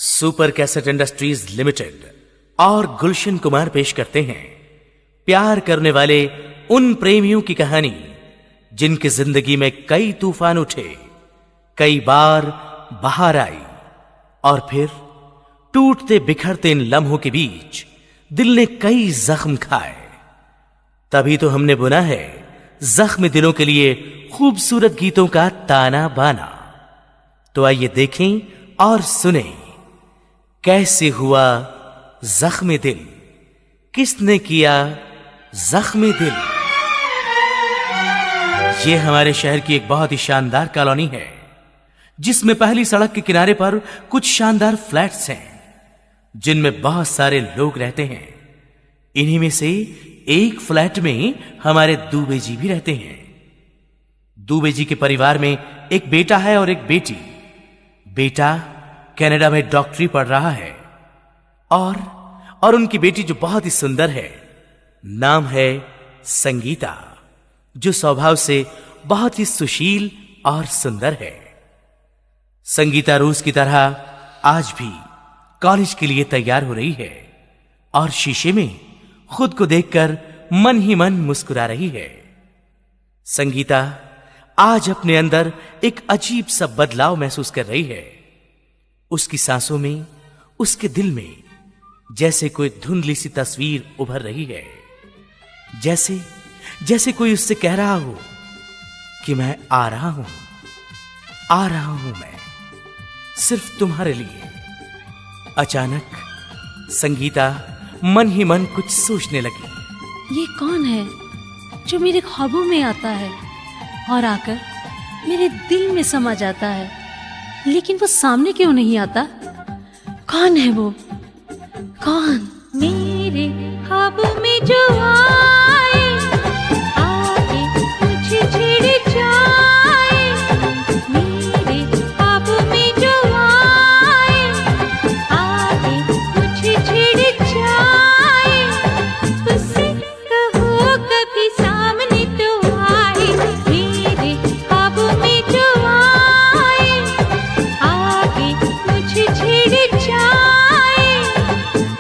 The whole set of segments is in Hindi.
सुपर कैसेट इंडस्ट्रीज लिमिटेड और गुलशन कुमार पेश करते हैं प्यार करने वाले उन प्रेमियों की कहानी जिनकी जिंदगी में कई तूफान उठे, कई बार बहार आई और फिर टूटते बिखरते इन लम्हों के बीच दिल ने कई जख्म खाए। तभी तो हमने बुना है जख्म दिलों के लिए खूबसूरत गीतों का ताना बाना। तो आइए देखें और सुने कैसे हुआ जख्म दिल, किसने किया जख्म दिल। ये हमारे शहर की एक बहुत ही शानदार कॉलोनी है जिसमें पहली सड़क के किनारे पर कुछ शानदार फ्लैट्स हैं जिनमें बहुत सारे लोग रहते हैं। इन्हीं में से एक फ्लैट में हमारे दुबे जी भी रहते हैं। दुबे जी के परिवार में एक बेटा है और एक बेटी। बेटा कनाडा में डॉक्टरी पढ़ रहा है और उनकी बेटी जो बहुत ही सुंदर है, नाम है संगीता, जो स्वभाव से बहुत ही सुशील और सुंदर है। संगीता रोज की तरह आज भी कॉलेज के लिए तैयार हो रही है और शीशे में खुद को देखकर मन ही मन मुस्कुरा रही है। संगीता आज अपने अंदर एक अजीब सा बदलाव महसूस कर रही है। उसकी सांसों में, उसके दिल में जैसे कोई धुंधली सी तस्वीर उभर रही है, जैसे कोई उससे कह रहा हो कि मैं आ रहा हूं मैं सिर्फ तुम्हारे लिए। अचानक संगीता मन ही मन कुछ सोचने लगी। ये कौन है जो मेरे ख्वाबों में आता है और आकर मेरे दिल में समा जाता है, लेकिन वो सामने क्यों नहीं आता? कौन है वो? कौन? मेरे ख्वाबों में जो आए, आके मुझे छेड़ जाए। मेरे ख्वाबों में जो आए, आके मुझे छेड़ जाए। उससे कहो कभी सामने तो आए। मेरे ख्वाबों में जो आए, आके मुझे छेड़ जाए।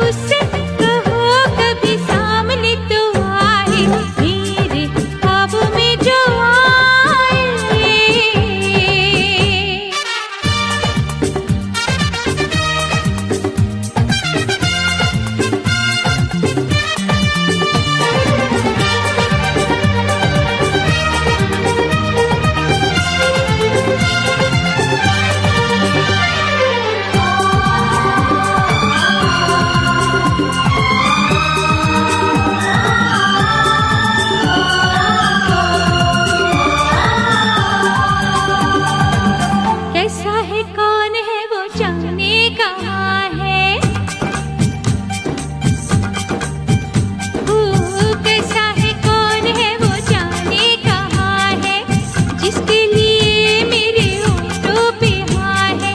उससे कहो कभी सामने तो आए। मेरे ख्वाबों में जो आए। कैसा है, कौन है वो, जाने कहाँ है। कैसा है, कौन है वो, जाने कहाँ है। जिसके लिए मेरे होठों पे हाँ है।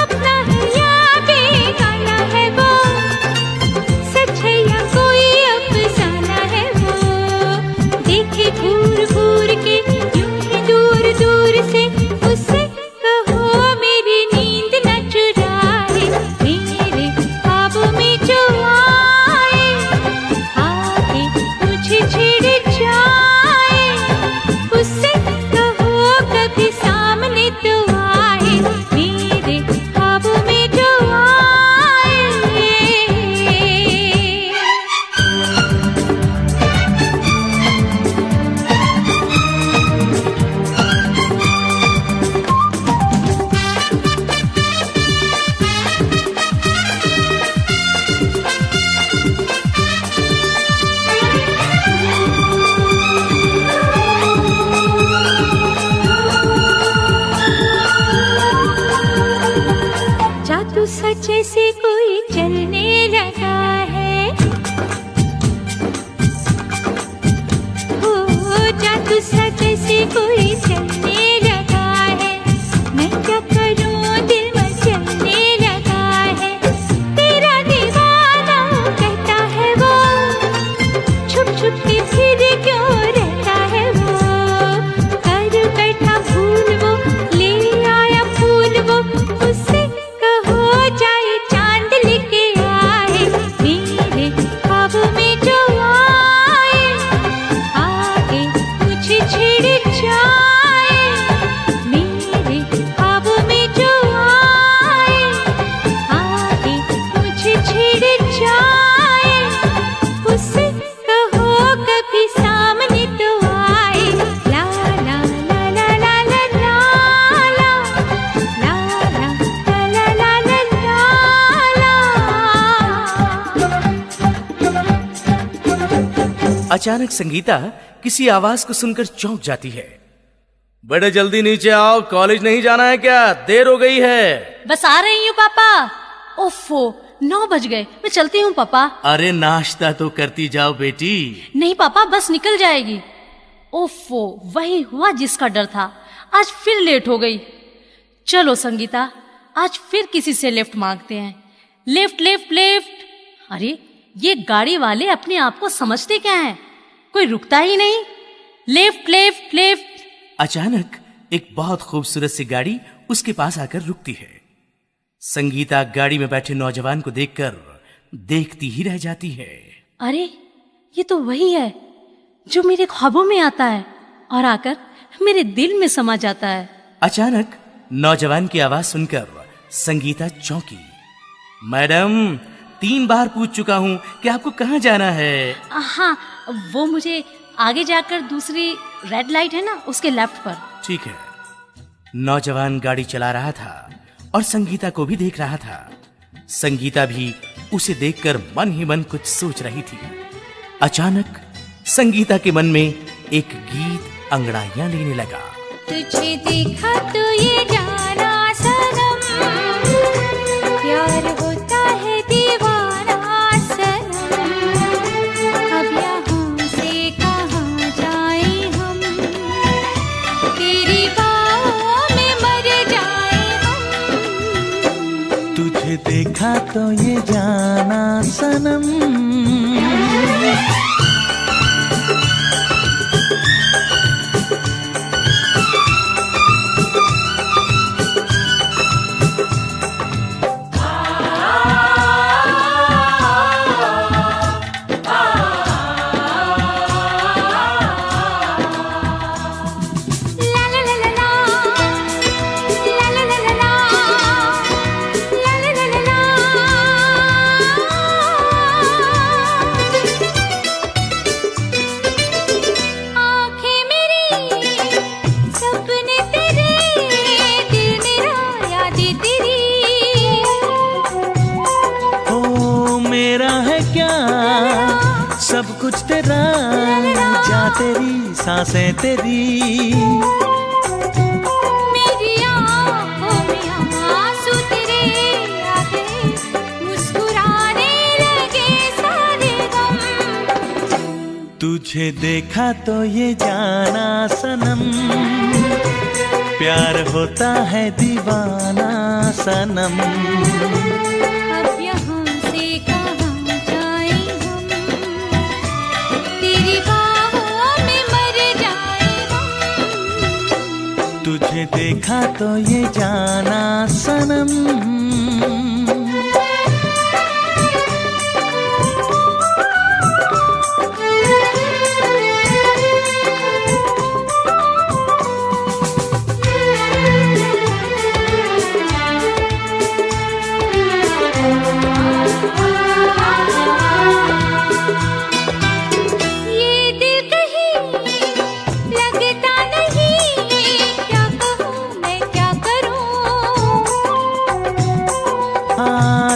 अपना है या बेगाना है वो, सच है या कोई अफसाना है वो। देखे घूर घूर के यूं ही दूर दूर से, उससे कहो मेरी नींद न चुराए। मेरे ख्वाबों में जो आए, आके मुझे छेड़ जाए। उससे कहो कभी सामने तो आए। मेरे ख्वाबों में जो आए। जादू सच से कोई चलने लगा है। हो जादू सच से कोई चलने लगा है। मैं क्या करूं, दिल मचलने लगा है। तेरा दीवाना कहता है वो, छुप छुप के फिर क्यों रहता है वो। कर बैठा भूल वो, ले आया फूल वो। उससे कहो जाए अचानक संगीता किसी आवाज को सुनकर चौंक जाती है। बड़े जल्दी नीचे आओ, कॉलेज नहीं जाना है क्या? देर हो गई है। बस आ रही हूँ पापा। ओफो, 9 बज गए, मैं चलती हूँ पापा। अरे नाश्ता तो करती जाओ बेटी। नहीं पापा, बस निकल जाएगी। ओफो, वही हुआ जिसका डर था, आज फिर लेट हो गई। चलो संगीता, आज फिर किसी से लिफ्ट मांगते हैं। Lift lift lift. अरे ये गाड़ी वाले अपने आप को समझते क्या हैं? कोई रुकता ही नहीं। Lift lift lift. अचानक एक बहुत खूबसूरत सी गाड़ी उसके पास आकर रुकती है। संगीता गाड़ी में बैठे नौजवान को देखकर देखती ही रह जाती है। अरे ये तो वही है जो मेरे ख्वाबों में आता है और आकर मेरे दिल में समा जाता है। अचानक नौजवान की आवाज सुनकर संगीता चौंकी। मैडम, 3 बार पूछ चुका हूँ कि आपको कहाँ जाना है। हाँ, वो मुझे आगे जाकर दूसरी रेड लाइट है ना, उसके लेफ्ट पर। ठीक है। नौजवान गाड़ी चला रहा था और संगीता को भी देख रहा था। संगीता भी उसे देखकर मन ही मन कुछ सोच रही थी। अचानक संगीता के मन में एक गीत अंगड़ाइयां लेने लगा। तुझे देखा तो ये जाना सनम, प्यार होता है दीवाना सनम, अब यहाँ से कहाँ जाए हम, तेरी बाहों में मर जाए हम। तुझे देखा तो ये जाना सनम, सब कुछ तेरा, जा तेरी सांसें तेरी, मेरी आँखों में आंसू तेरे आ गए, मुस्कुराने लगे सारे गम। तुझे देखा तो ये जाना सनम, प्यार होता है दीवाना सनम, अब यहाँ से कहाँ जाए हम, तेरी बाहों में मर जाए हम। तुझे देखा तो ये जाना सनम।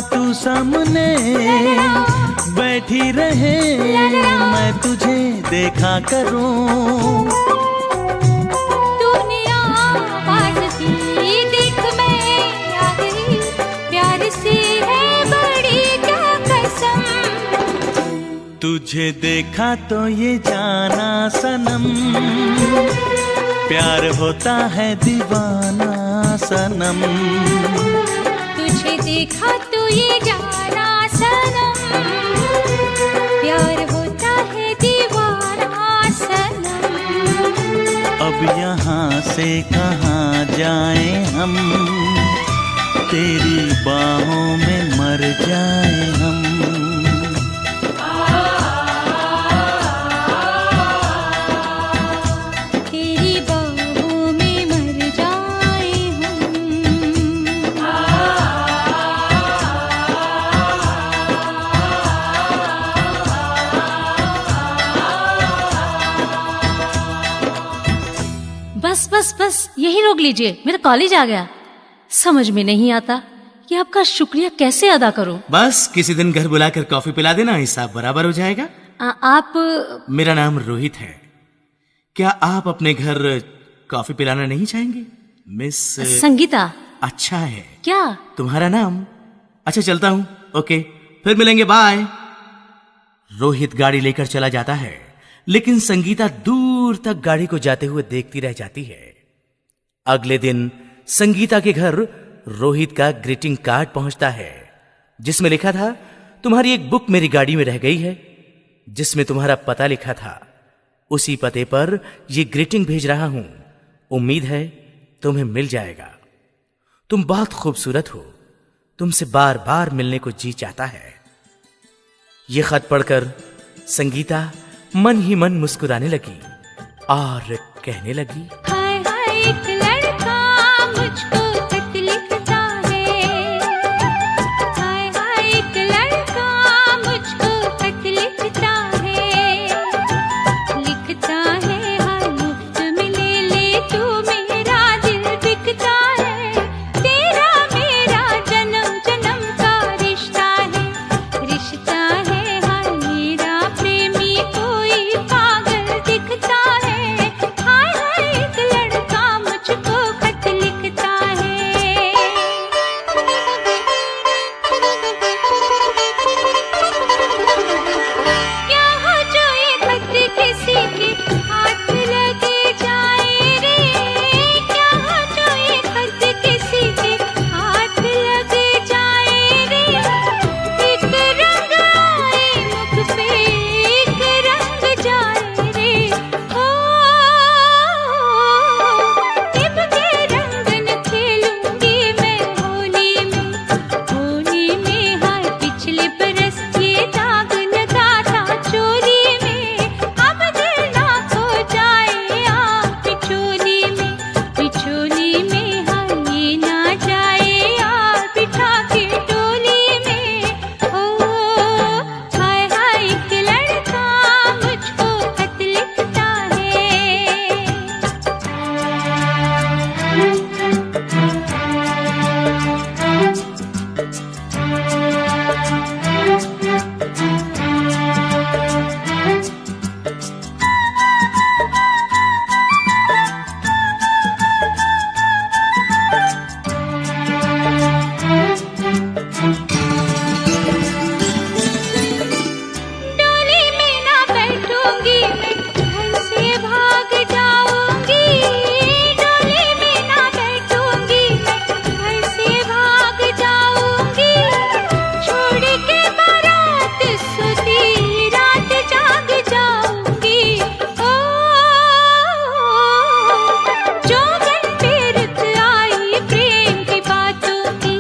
तू सामने बैठी रहे, मैं तुझे देखा करूं। तूने आवाज़ दी, देख मैं आ गई, प्यार से है बड़ी क्या कसम। तुझे देखा तो ये जाना सनम, प्यार होता है दीवाना सनम, तुझे देखा तो ये जाना सनम, प्यार होता है दीवाना सनम। अब यहाँ से कहाँ जाएं हम, तेरी बाहों में मर जाएं हम। तेरी बाहों में मर जाए हम। बस बस बस, यही रोक लीजिए, मेरा कॉलेज आ गया। समझ में नहीं आता कि आपका शुक्रिया कैसे अदा करूं। बस किसी दिन घर बुलाकर कॉफी पिला देना, हिसाब बराबर हो जाएगा। आप मेरा नाम रोहित है। क्या आप अपने घर कॉफी पिलाना नहीं चाहेंगे मिस? संगीता। अच्छा है। क्या? तुम्हारा नाम? अच्छा चलता हूं। ओके, फिर मिलेंगे, बाय। रोहित गाड़ी लेकर चला जाता है, लेकिन संगीता दूर तक गाड़ी को जाते हुए देखती रह जाती है। अगले दिन संगीता के घर रोहित का ग्रीटिंग कार्ड पहुंचता है, जिसमें लिखा था, तुम्हारी एक बुक मेरी गाड़ी में रह गई है, जिसमें तुम्हारा पता लिखा था। उसी पते पर ये ग्रीटिंग भेज रहा हूं। उम्मीद है तुम्हें मिल जाएगा। तुम बहुत खूबसूरत हो, तुमसे बार बार मिलने को जी चाहता है। ये खत पढ़कर संगीता मन ही मन मुस्कुराने लगी और कहने लगी, हाय हाय एक लड़का मुझको खत लिखता है। हाय हाय एक लड़का मुझको खत लिखता है। लिखता है हाय मुफ्त में ले ले तू, मेरा दिल बिकता है। तेरा मेरा जन्म जन्म का रिश्ता है। रिश्ता है हाय मेरा प्रेमी कोई पागल दिखता है। हाय हाय एक लड़का मुझको खत लिखता है। क्या हो जो ये खत किसी के हाथ लगे जाए रे। क्या हो जो ये खत किसी के हाथ लगे जाए रे। एक रंग आए मुख पे एक रंग जाए रे। ओ इब के रंगन खेलूंगी मैं होली में। होली में हाय पिछले बरस ये दाग लगा था चोली में। अब दिल ना खो जाए आप बिचोली में। बिचोली में हाय ये ना जाए यार बिठा के टोली में। ओ हाय हाय एक लड़का मुझको खत लिखता है। डोली में ना बैठूंगी मैं घर से भाग जाऊंगी। डोली में ना बैठूंगी मैं घर से भाग जाऊंगी। छोड़ के बारात सुधी रात जाग जाऊंगी। ओ जोगन पे रुत आई प्रेम की बातों की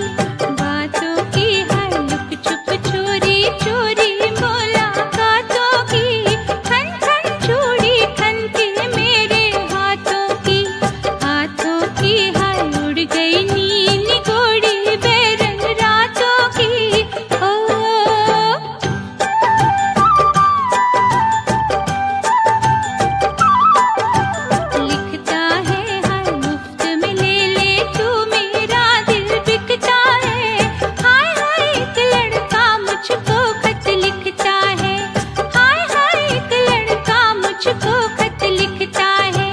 हाय लुक छुप चोरी चोरी मुलाकातों की। खन खन चूड़ी खन के मेरे हाथों की हाय उड़ गई नीली गोड़ी बैरंग रातों की। ओ लिखता है हाय मुफ्त में ले ले तू, मेरा दिल बिकता है। हाय हाय एक लड़का मुझको खत लिखता है। हाय हाय एक लड़का मुझको खत लिखता है।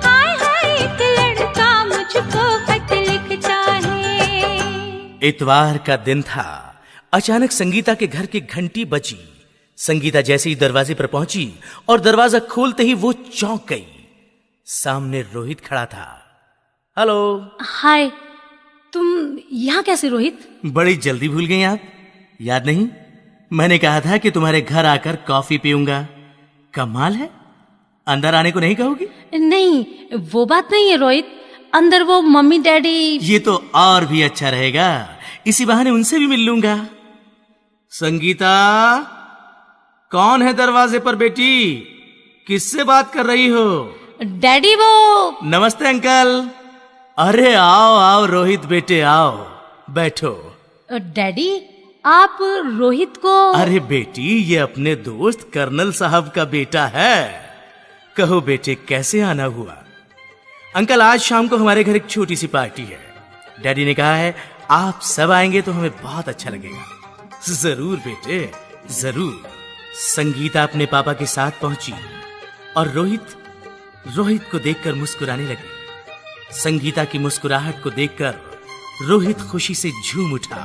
हाय हाय एक लड़का मुझको खत लिखता है। इतवार का दिन था। अचानक संगीता के घर की घंटी बजी। संगीता जैसे ही दरवाजे पर पहुंची और दरवाजा खोलते ही वो चौंक गई। सामने रोहित खड़ा था। हेलो। हाय, तुम यहाँ कैसे रोहित? बड़ी जल्दी भूल गई आप? याद नहीं? मैंने कहा था कि तुम्हारे घर आकर कॉफी पीऊंगा। कमाल है, अंदर आने को नहीं कहोगी? नहीं, वो बात नहीं है रोहित। अंदर वो मम्मी डैडी। ये तो और भी अच्छा रहेगा, इसी बहाने उनसे भी मिल लूंगा। संगीता, कौन है दरवाजे पर बेटी? किससे बात कर रही हो? डैडी वो। नमस्ते अंकल। अरे आओ आओ रोहित बेटे, आओ बैठो। डैडी, आप रोहित को? अरे बेटी, ये अपने दोस्त कर्नल साहब का बेटा है। कहो बेटे, कैसे आना हुआ? अंकल, आज शाम को हमारे घर एक छोटी सी पार्टी है। डैडी ने कहा है आप सब आएंगे तो हमें बहुत अच्छा लगेगा। जरूर बेटे, जरूर। संगीता अपने पापा के साथ पहुंची और रोहित को देखकर मुस्कुराने लगी। संगीता की मुस्कुराहट को देखकर रोहित खुशी से झूम उठा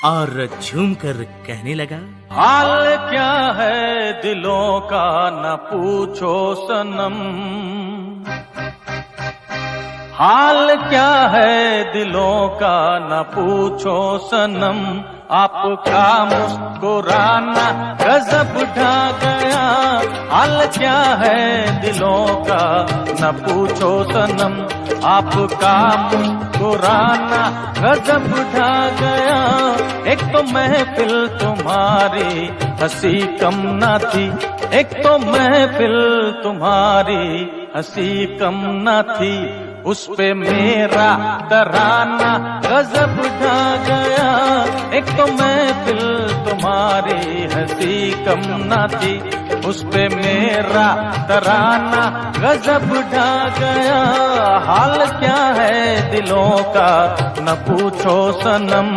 और झूमकर कहने लगा, हाल क्या है दिलों का न पूछो सनम, हाल क्या है दिलों का न पूछो सनम, आपका मुस्कुराना गजब ढा गया, हाल क्या है दिलों का न पूछो सनम, आपका मुस्कुराना गजब ढा गया, एक तो महफिल तुम्हारी हंसी कम न थी, एक तो महफिल तुम्हारी हंसी कम न थी, उस पे मेरा तराना गजब ढा गया, एक तो महफिल तुम्हारी हंसी कम न थी, उस पे मेरा तराना गजब ढा गया, हाल क्या है दिलों का न पूछो सनम।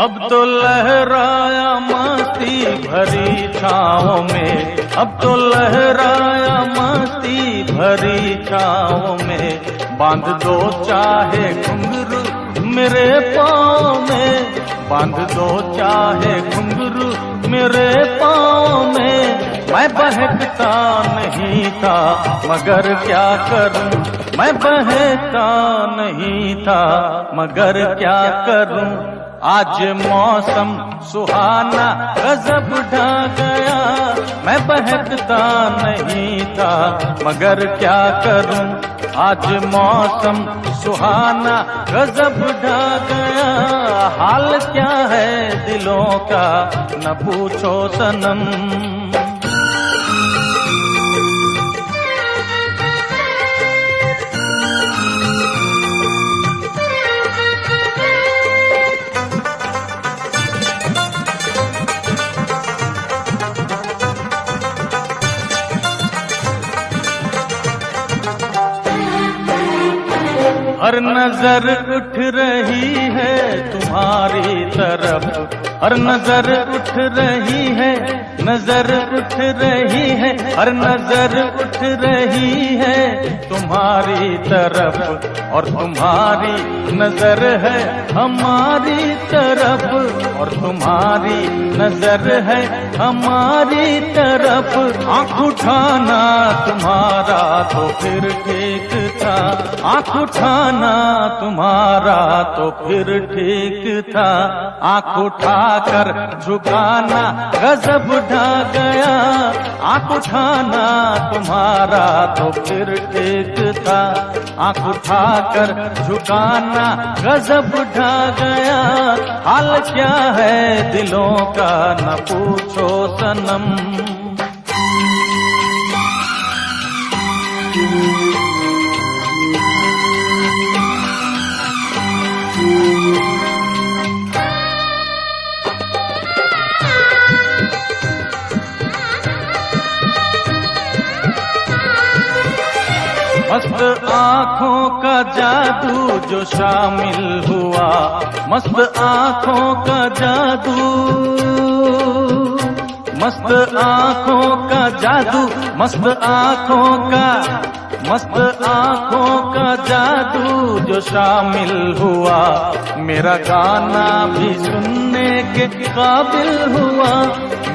अब तो लहराया मस्ती भरी छाँव में, अब तो लहराया मस्ती भरी छाँव में, बांध दो चाहे घुंघरू मेरे पाँव में, बांध दो चाहे घुंघरू मेरे पाँव में, मैं बहकता नहीं था मगर क्या करूं, मैं बहकता नहीं था मगर क्या करूं, आज मौसम सुहाना गजब ढा गया, मैं बहकता नहीं था मगर क्या करूं, आज मौसम सुहाना गजब ढा गया, हाल क्या है दिलों का न पूछो सनम। हर नजर उठ रही है तुम्हारी तरफ, हर नजर उठ रही है, नजर उठ रही है, हर नजर उठ रही है तुम्हारी तरफ, और तुम्हारी नजर है हमारी तरफ, और तुम्हारी नजर है हमारी तरफ, आँख उठाना तुम्हारा तो फिर ठीक था, आँख उठाना तुम्हारा तो फिर ठीक था, आँख उठाकर झुकाना गजब ढा गया, आँख उठाना तुम्हारा तो फिर ठीक था, आँख उठाकर झुकाना गजब ढा गया, हाल क्या है दिलों का न पूछो सनम। मस्त आँखों का जादू जो शामिल हुआ, मस्त आँखों का जादू, मस्त आँखों का जादू, मस्त आँखों का, मस्त आँखों का जादू जो शामिल हुआ, मेरा गाना भी सुनने के काबिल हुआ,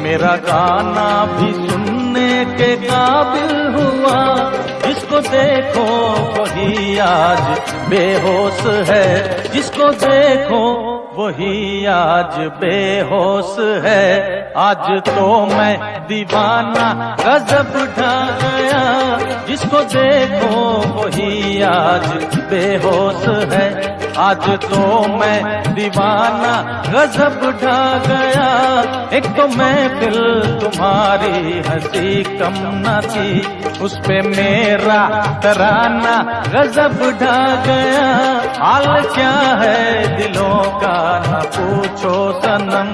मेरा गाना भी सुनने के काबिल हुआ, जिसको देखो वही आज बेहोश है, जिसको देखो वही आज बेहोश है, आज तो मैं दीवाना गजब ढा गया, जिसको देखो वही आज बेहोश है, आज तो मैं दीवाना गजब ढा गया। एक तो महफिल तुम्हारी हंसी कम न थी, उस पे मेरा तराना गजब ढा गया। हाल क्या है दिलों का न पूछो सनम।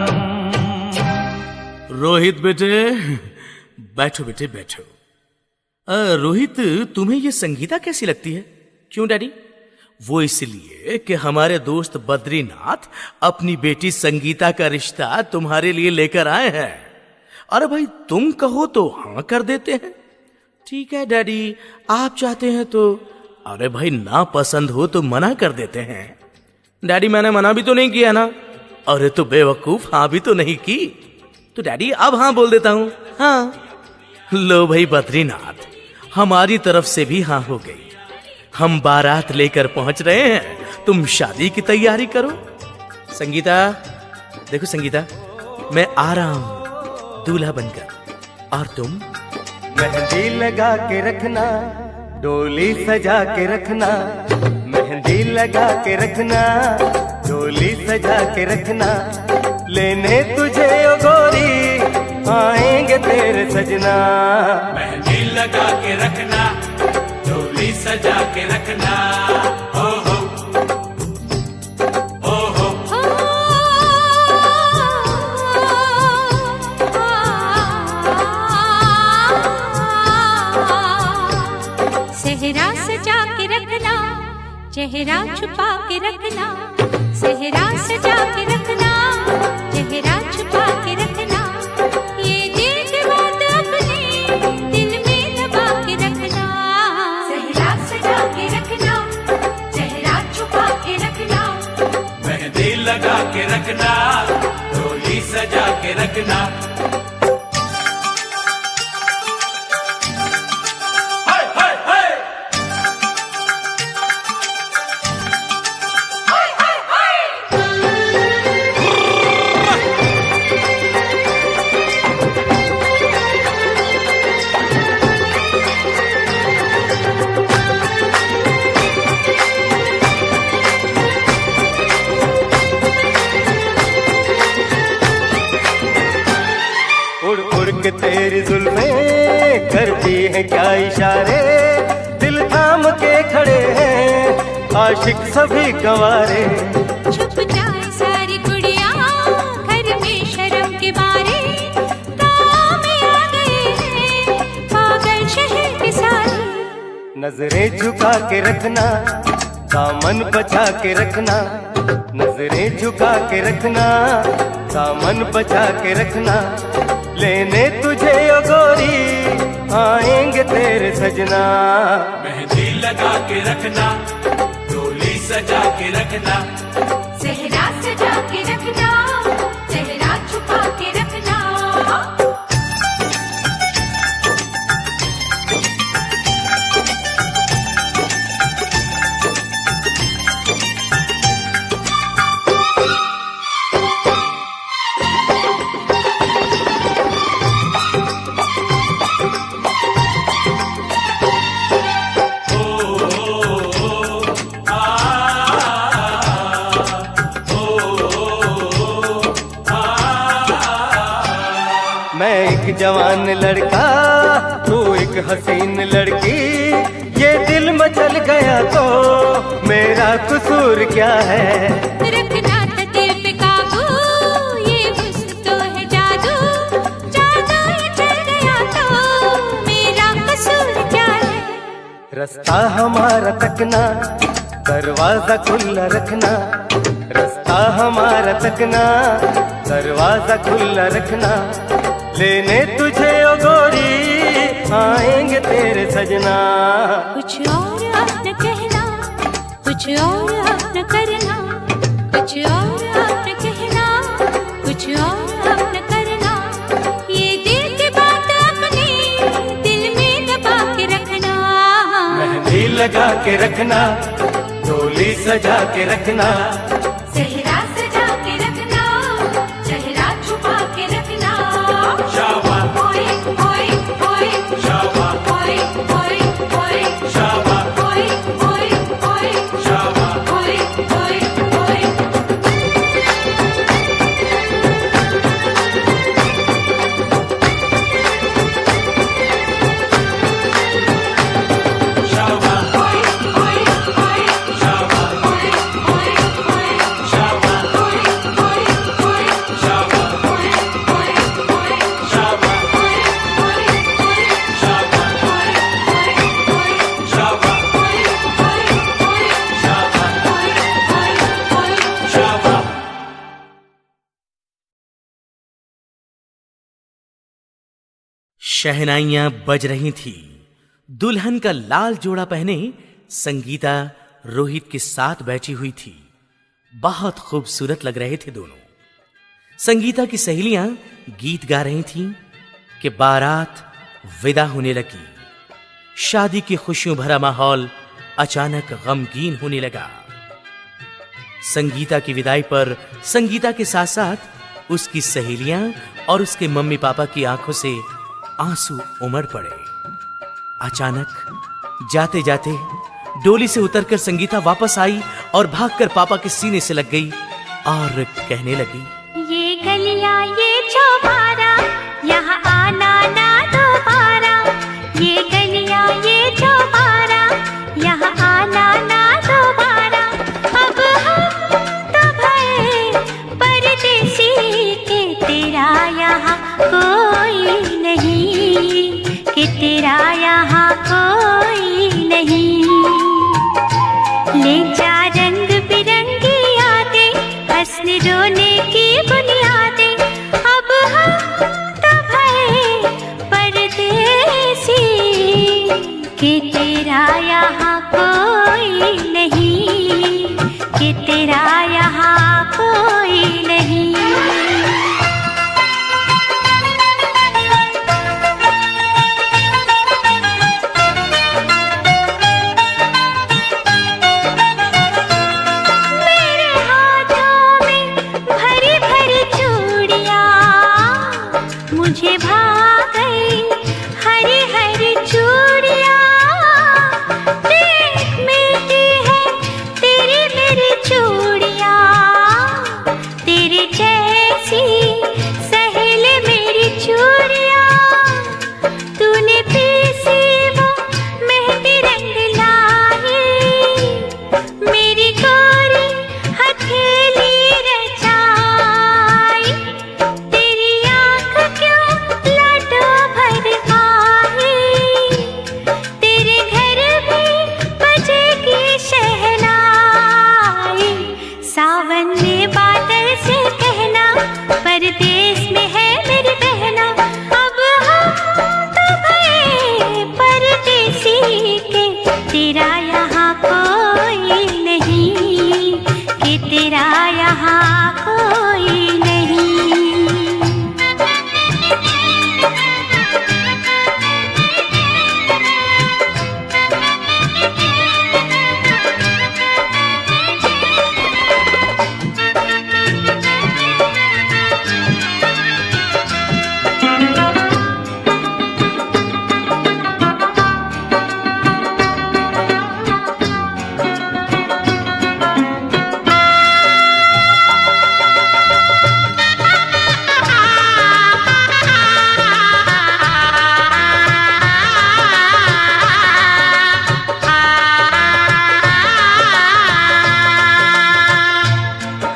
रोहित बेटे, बैठो बेटे बैठो। रोहित, तुम्हें ये संगीता कैसी लगती है? क्यों डैडी? वो इसलिए कि हमारे दोस्त बद्रीनाथ अपनी बेटी संगीता का रिश्ता तुम्हारे लिए लेकर आए हैं। अरे भाई, तुम कहो तो हाँ कर देते हैं। ठीक है डैडी, आप चाहते हैं तो। अरे भाई, ना पसंद हो तो मना कर देते हैं। डैडी, मैंने मना भी तो नहीं किया ना। अरे तो बेवकूफ, हाँ भी तो नहीं की। तो डैडी अब हाँ बोल देता हूं। हाँ लो भाई बद्रीनाथ, हमारी तरफ से भी हाँ हो गई। हम बारात लेकर पहुंच रहे हैं, तुम शादी की तैयारी करो। संगीता, देखो संगीता, मैं आ रहा हूं दूल्हा बनकर, और तुम? मेहंदी लगा के रखना, डोली सजा के रखना। मेहंदी लगा के रखना, डोली सजा के रखना। लेने तुझे ओ गोरी आएंगे तेरे सजना। मेहंदी लगा के रखना, डोली सजा के रखना। ओ हो, ओ हो। सेहरा सजा के रखना, चेहरा छुपा के रखना। सेहरा सजा के रखना, चेहरा छुपा के रखना। ये दिल की बात अपने दिल में दबा के रखना। सेहरा सजा के रखना, चेहरा छुपा के रखना। मेहंदी लगा के रखना, डोली सजा के रखना। के तेरी जुल्फें करती हैं क्या इशारे। दिल थाम के खड़े हैं आशिक सभी गंवारे। छुप जाए सारी गुड़िया घर में शर्म के बारे। गाँव में आ गए हैं पागल शहर के सारे। नजरें झुका के रखना, दामन बचा के रखना। नजरें झुका के रखना, दामन बचा के रखना। लेने तुझे ओ गोरी आएंगे तेरे सजना। मेहंदी लगा के रखना, डोली सजा के रखना। सेहरा सजा के रखना, चेहरा छुपा के रखना। मैं एक जवान लड़का, तू एक हसीन लड़की। ये दिल मचल गया तो मेरा कसूर क्या है। रखना था दिल पे काबू, ये हुस्न तो है जादू। जादू ये चल गया तो मेरा कसूर क्या है। रास्ता हमारा तकना, दरवाजा खुला रखना। रास्ता हमारा तकना, दरवाजा खुला रखना। लेने तुझे ओ गोरी आएंगे तेरे सजना। कुछ और अपना कहना, कुछ और अपना करना। कुछ और अपना कहना, कुछ और अपना करना। ये दिल की बात अपने दिल में दबा के रखना। मेहंदी लगा के रखना, डोली सजा के रखना। सेहरा सजा के रखना, चेहरा छुपा के रखना। शाबा, होए होए होए, शाबा, होए होए होए, शाबा, होए होए होए, शाबा। होए होए शहनाइयां बज रही थी। दुल्हन का लाल जोड़ा पहने संगीता रोहित के साथ बैठी हुई थी। बहुत खूबसूरत लग रहे थे दोनों। संगीता की सहेलियां गीत गा रही थीं कि बारात विदा होने लगी। शादी की खुशियों भरा माहौल अचानक गमगीन होने लगा। संगीता की विदाई पर संगीता के साथ साथ उसकी सहेलियां और उसके मम्मी पापा की आंखों से आंसू उमड़ पड़े। अचानक जाते जाते डोली से उतरकर संगीता वापस आई और भागकर पापा के सीने से लग गई और कहने लगी, ये गलियां ये चौबारा, यहाँ आना ना दोबारा। ये गलियां ये चौबारा, यहाँ आना ना दोबारा। अब हम तो भये परदेसी के तेरा यहाँ कोई नहीं, कि तेरा यहाँ कोई नहीं। ले जा रंग बिरंगी यादें, हंसने रोने की बुनियादें। अब हम तो भये परदेसी, कि तेरा यहाँ कोई नहीं, कि तेरा यहाँ कोई नहीं। मुझे भा गई हरी हरी चूड़ियाँ, देख मिलती है तेरी मेरी चूड़ियाँ। तेरे जैसी सहेली मेरी चूड़ियाँ, तूने पीसी वो मेहंदी रंग लाई, मेरी गोरी हथेली रचाई। तेरी आँख क्यों लाडो भर आई, तेरे घर भी बजेगी शहनाई। सावन में बादल से कहना, परदेश में है मेरी बहना। अब हम तो भये परदेसी, के तेरा यहाँ कोई नहीं, कि तेरा यहाँ कोई नहीं।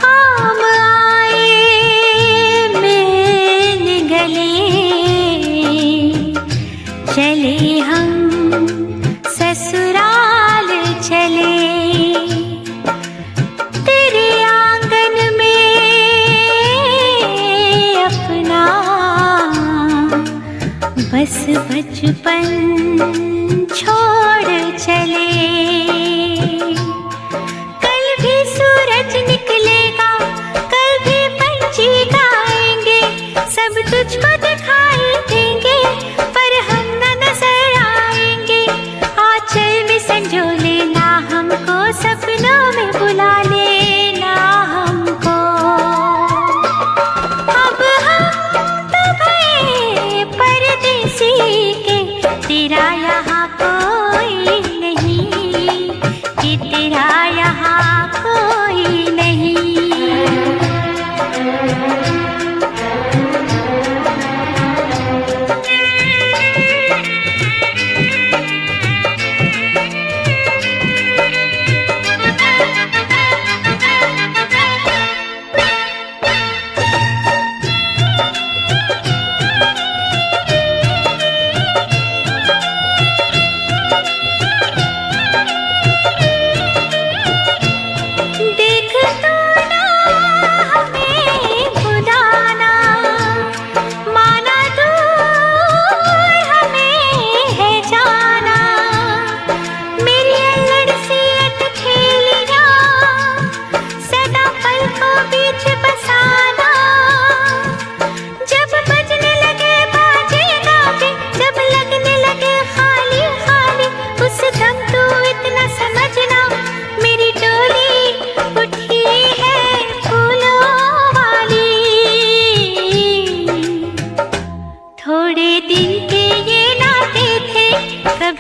आम आए मेरे गले, चले हम ससुराल चले। तेरे आंगन में अपना बस बचपन छोड़ चले। कल भी सूरज निकलेगा, कल भी पंछी गाएंगे, सब तुझको दिखाई देंगे, पर हम न नजर आएंगे। आंचल में संजो लेना हमको, सपनों में बुला लेना हमको। अब हम तो भये परदेसी, के तेरा यहाँ कोई नहीं, कि तेरा यहाँ कोई नहीं।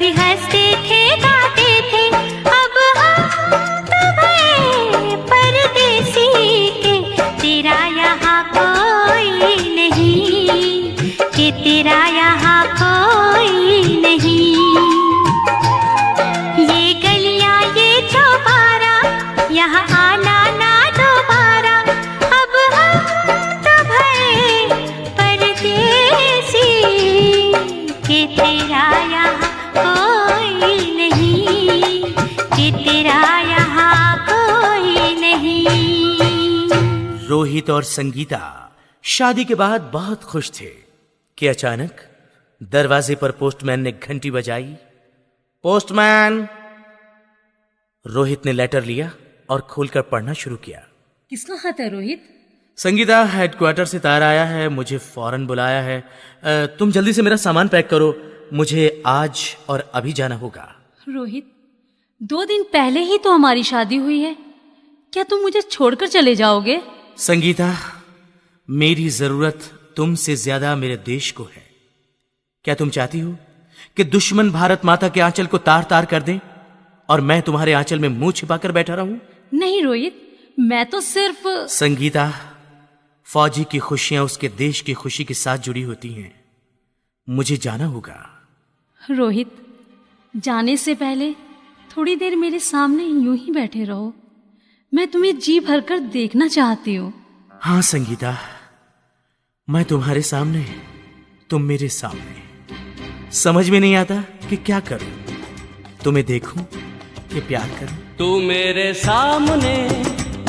कभी हंसते थे गाते थे, अब हम तो भये परदेसी के। तेरा यहाँ कोई नहीं, कि तेरा यहाँ कोई नहीं। ये गलियां ये चौबारा, यहाँ आना ना दोबारा, अब हम तो भये परदेसी के। तेरा यहाँ कोई नहीं, कि तेरा यहाँ कोई नहीं। रोहित और संगीता शादी के बाद बहुत खुश थे कि अचानक दरवाजे पर पोस्टमैन ने घंटी बजाई। पोस्टमैन। रोहित ने लेटर लिया और खोलकर पढ़ना शुरू किया। किसका खत है रोहित? संगीता, हेडक्वार्टर से तार आया है, मुझे फौरन बुलाया है। तुम जल्दी से मेरा सामान पैक करो, मुझे आज और अभी जाना होगा। रोहित, 2 दिन पहले ही तो हमारी शादी हुई है, क्या तुम मुझे छोड़कर चले जाओगे? संगीता, मेरी जरूरत तुमसे ज्यादा मेरे देश को है। क्या तुम चाहती हो कि दुश्मन भारत माता के आंचल को तार तार कर दें और मैं तुम्हारे आंचल में मुंह छिपाकर बैठा रहूं? नहीं रोहित, मैं तो सिर्फ। संगीता, फौजी की खुशियां उसके देश की खुशी के साथ जुड़ी होती हैं। मुझे जाना होगा। रोहित, जाने से पहले थोड़ी देर मेरे सामने यूं ही बैठे रहो, मैं तुम्हें जी भरकर देखना चाहती हूँ। हाँ संगीता, मैं तुम्हारे सामने, तुम मेरे सामने। समझ में नहीं आता कि क्या करूं, तुम्हें देखूं कि प्यार करूं। तू मेरे सामने,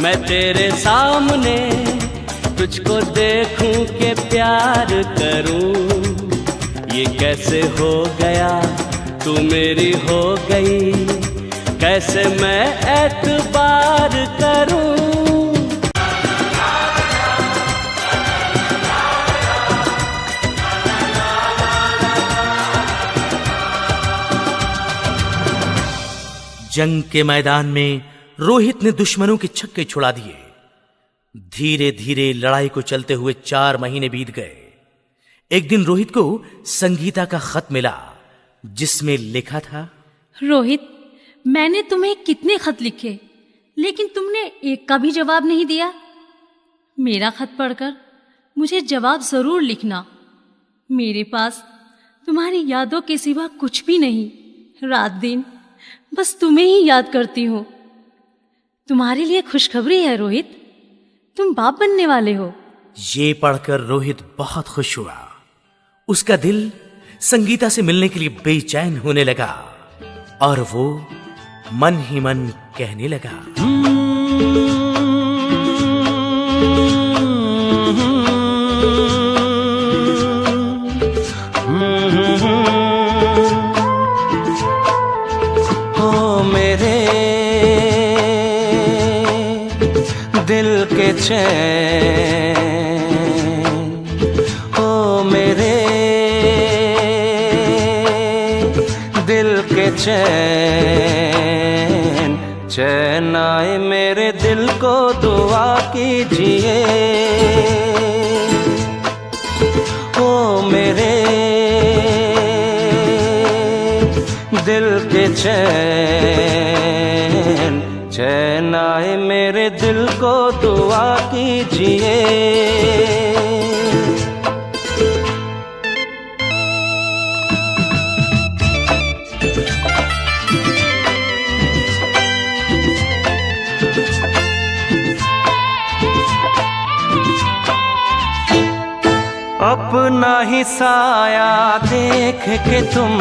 मैं तेरे सामने, तुझको देखूं कि प्यार करूं। ये कैसे हो गया, तू मेरी हो गई, कैसे मैं एतबार करूं। जंग के मैदान में रोहित ने दुश्मनों के छक्के छुड़ा दिए। धीरे धीरे लड़ाई को चलते हुए 4 महीने बीत गए। एक दिन रोहित को संगीता का खत मिला जिसमें लिखा था, रोहित, मैंने तुम्हें कितने खत लिखे, लेकिन तुमने एक का भी जवाब नहीं दिया। मेरा खत पढ़कर मुझे जवाब जरूर लिखना। मेरे पास तुम्हारी यादों के सिवा कुछ भी नहीं। रात दिन बस तुम्हें ही याद करती हूँ। तुम्हारे लिए खुशखबरी है रोहित, तुम बाप बनने वाले हो। ये पढ़कर रोहित बहुत खुश हुआ। उसका दिल संगीता से मिलने के लिए बेचैन होने लगा और वो मन ही मन कहने लगा, हो मेरे दिल के चैन, हो मेरे दिल के चैन, चैन आए मेरे दिल को दुआ कीजिए। हो मेरे दिल के चैन, चैन आए मेरे दिल को दुआ कीजिए। अपना ही साया देख के तुम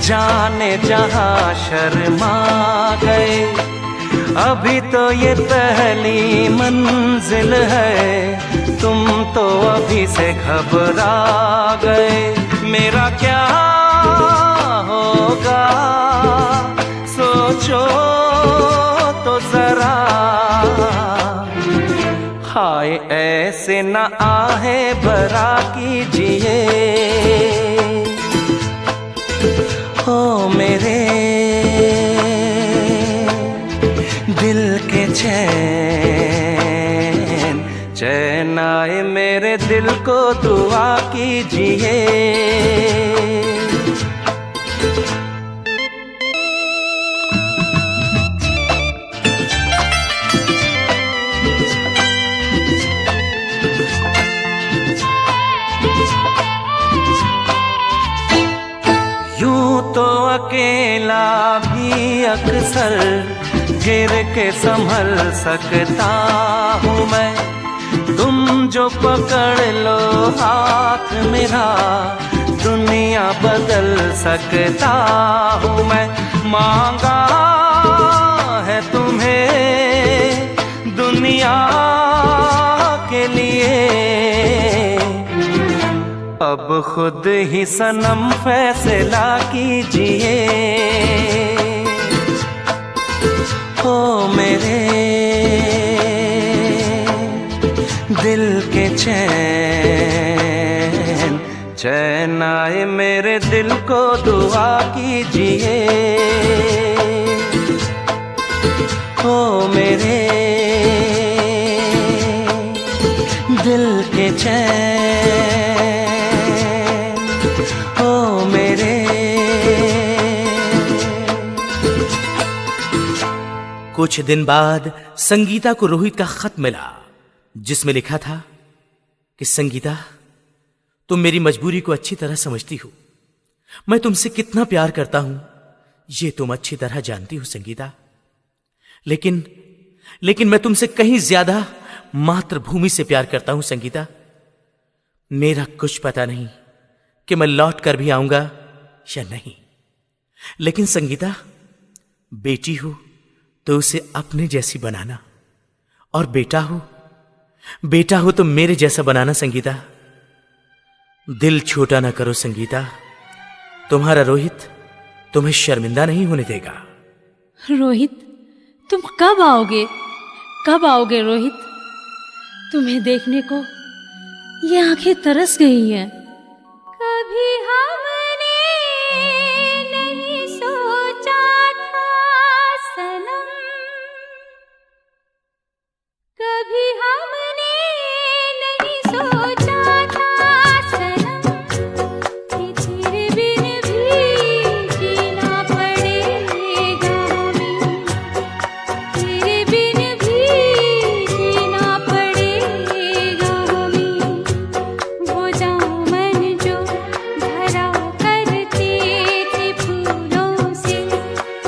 जाने जहां शर्मा गए। अभी तो ये पहली मंजिल है, तुम तो अभी से घबरा गए। मेरा क्या होगा सोचो तो जरा, हाय ऐसे न आहे भरा कीजिए। हो मेरे दिल के चैन, चैन आए मेरे दिल को दुआ कीजिए। हूँ तो अकेला भी अक्सर गिर के संभल सकता हूँ मैं। तुम जो पकड़ लो हाथ मेरा दुनिया बदल सकता हूँ मैं। मांगा है तुम्हें दुनिया के लिए, अब खुद ही सनम फैसला कीजिए। ओ मेरे दिल के चैन, चैन आए मेरे दिल को दुआ कीजिए। ओ मेरे दिल के चैन, ओ मेरे। कुछ दिन बाद संगीता को रोहित का खत मिला, जिसमें लिखा था कि संगीता, तुम मेरी मजबूरी को अच्छी तरह समझती हो। मैं तुमसे कितना प्यार करता हूं ये तुम अच्छी तरह जानती हो संगीता। लेकिन मैं तुमसे कहीं ज्यादा मातृभूमि से प्यार करता हूं संगीता। मेरा कुछ पता नहीं कि मैं लौट कर भी आऊंगा या नहीं, लेकिन संगीता, बेटी हो तो उसे अपने जैसी बनाना, और बेटा हो तो मेरे जैसा बनाना संगीता। दिल छोटा ना करो संगीता, तुम्हारा रोहित तुम्हें शर्मिंदा नहीं होने देगा। रोहित, तुम कब आओगे? कब आओगे रोहित? तुम्हें देखने को ये आंखें तरस गई हैं। कभी हमने नहीं सोचा था सनम, कभी हमने नहीं सोचा था सनम, कि तेरे बिन भी जीना पड़ेगा हमें, तेरे बिन भी जीना पड़ेगा हमें। वो दामन जो भरा करते थे फूलों से,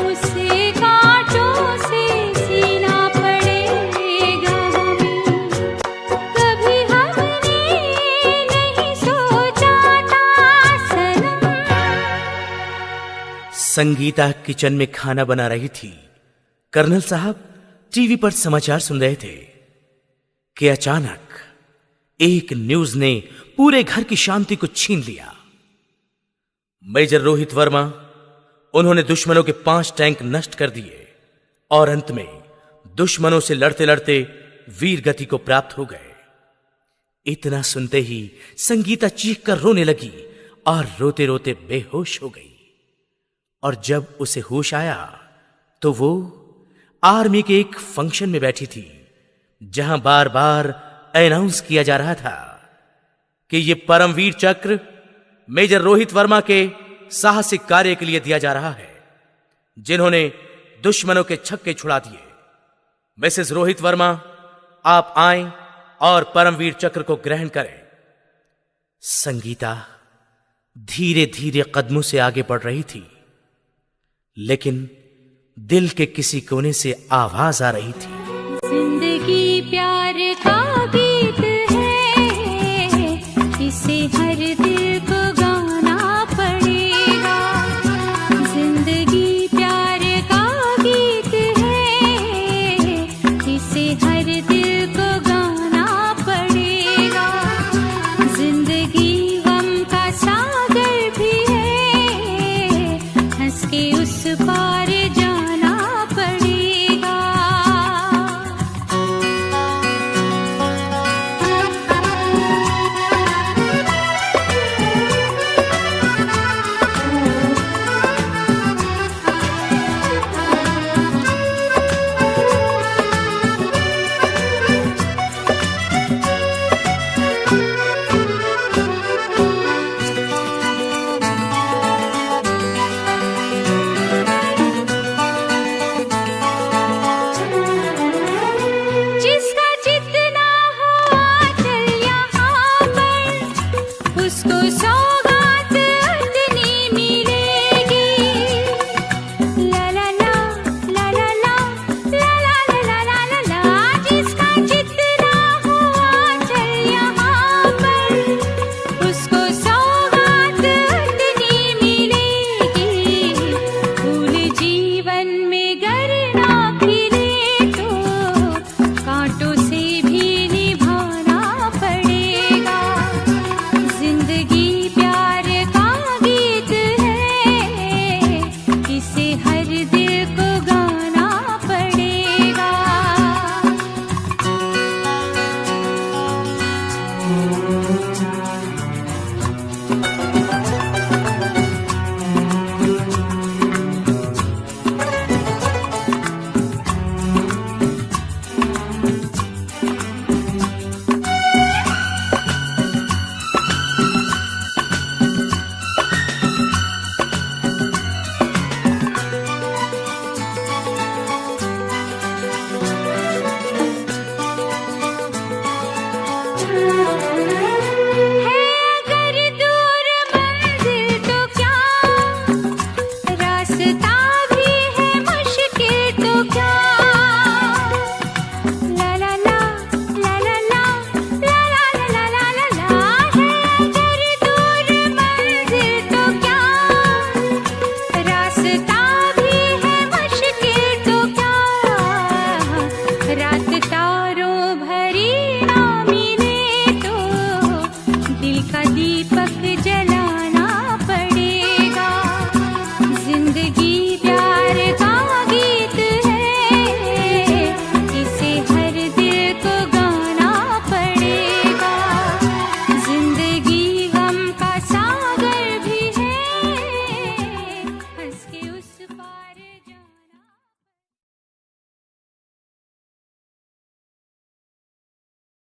उसे कांटों से सीना पड़ेगा हमें। कभी हमने नहीं सोचा था सनम। संगीता किचन में खाना बना रही थी। कर्नल साहब टीवी पर समाचार सुन रहे थे कि अचानक एक न्यूज ने पूरे घर की शांति को छीन लिया। मेजर रोहित वर्मा, उन्होंने दुश्मनों के 5 टैंक नष्ट कर दिए और अंत में दुश्मनों से लड़ते लड़ते वीर गति को प्राप्त हो गए। इतना सुनते ही संगीता चीख कर रोने लगी और रोते रोते बेहोश हो गई। और जब उसे होश आया तो वो आर्मी के एक फंक्शन में बैठी थी, जहां बार बार अनाउंस किया जा रहा था कि ये परमवीर चक्र मेजर रोहित वर्मा के साहसिक कार्य के लिए दिया जा रहा है, जिन्होंने दुश्मनों के छक्के छुड़ा दिए। मिसेस रोहित वर्मा, आप आएं और परमवीर चक्र को ग्रहण करें। संगीता धीरे धीरे कदमों से आगे बढ़ रही थी, लेकिन दिल के किसी कोने से आवाज आ रही थी। जिंदगी प्यार का गीत है, इसे हर दिल को गाना पड़ेगा। जिंदगी प्यार का गीत है, इसे हर दिल को गाना पड़ेगा। जिंदगी गम का सागर भी है, हंस के उस पार जाना पड़ेगा। डोली पर